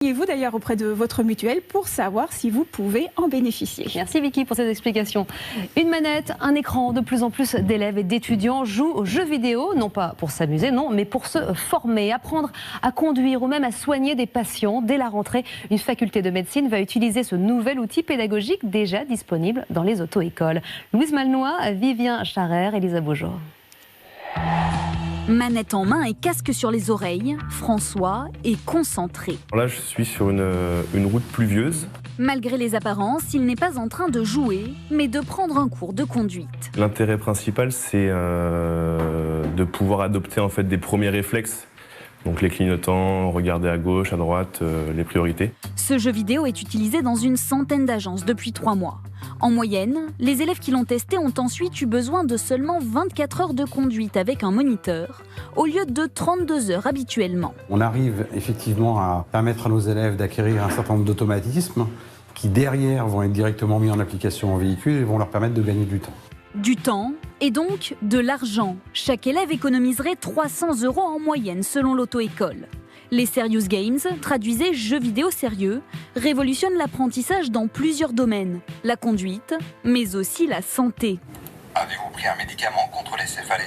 Vous d'ailleurs auprès de votre mutuelle pour savoir si vous pouvez en bénéficier. Merci Vicky pour ces explications. Une manette, un écran, de plus en plus d'élèves et d'étudiants jouent aux jeux vidéo, non pas pour s'amuser, non, mais pour se former, apprendre à conduire ou même à soigner des patients. Dès la rentrée, une faculté de médecine va utiliser ce nouvel outil pédagogique déjà disponible dans les auto-écoles. Louise Malnois, Vivien Charrère, Elisa Beaujour. Manette en main et casque sur les oreilles, François est concentré. Là, je suis sur une route pluvieuse. Malgré les apparences, il n'est pas en train de jouer, mais de prendre un cours de conduite. L'intérêt principal, c'est de pouvoir adopter en fait des premiers réflexes. Donc les clignotants, regarder à gauche, à droite, les priorités. Ce jeu vidéo est utilisé dans une centaine d'agences depuis 3 mois. En moyenne, les élèves qui l'ont testé ont ensuite eu besoin de seulement 24 heures de conduite avec un moniteur, au lieu de 32 heures habituellement. On arrive effectivement à permettre à nos élèves d'acquérir un certain nombre d'automatismes qui derrière vont être directement mis en application en véhicule et vont leur permettre de gagner du temps. Du temps et donc de l'argent. Chaque élève économiserait 300 € en moyenne selon l'auto-école. Les Serious Games, traduisez jeux vidéo sérieux, révolutionnent l'apprentissage dans plusieurs domaines. La conduite, mais aussi la santé. Avez-vous pris un médicament contre les céphalées?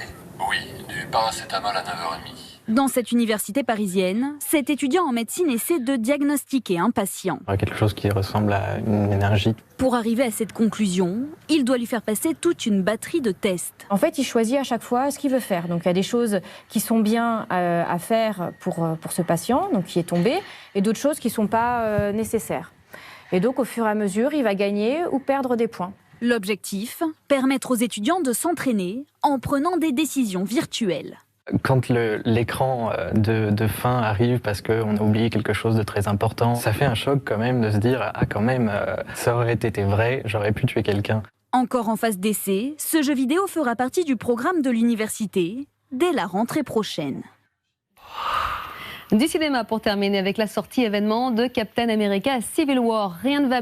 Oui, du paracétamol à 9h30. Dans cette université parisienne, cet étudiant en médecine essaie de diagnostiquer un patient. Quelque chose qui ressemble à une énergie. Pour arriver à cette conclusion, il doit lui faire passer toute une batterie de tests. En fait, il choisit à chaque fois ce qu'il veut faire. Donc, il y a des choses qui sont bien à faire pour ce patient, donc qui est tombé, et d'autres choses qui ne sont pas nécessaires. Et donc, au fur et à mesure, il va gagner ou perdre des points. L'objectif, permettre aux étudiants de s'entraîner en prenant des décisions virtuelles. Quand l'écran de fin arrive parce qu'on a oublié quelque chose de très important, ça fait un choc quand même de se dire « Ah quand même, ça aurait été vrai, j'aurais pu tuer quelqu'un ». Encore en phase d'essai, ce jeu vidéo fera partie du programme de l'université dès la rentrée prochaine. Du cinéma pour terminer avec la sortie événement de Captain America Civil War. Rien ne va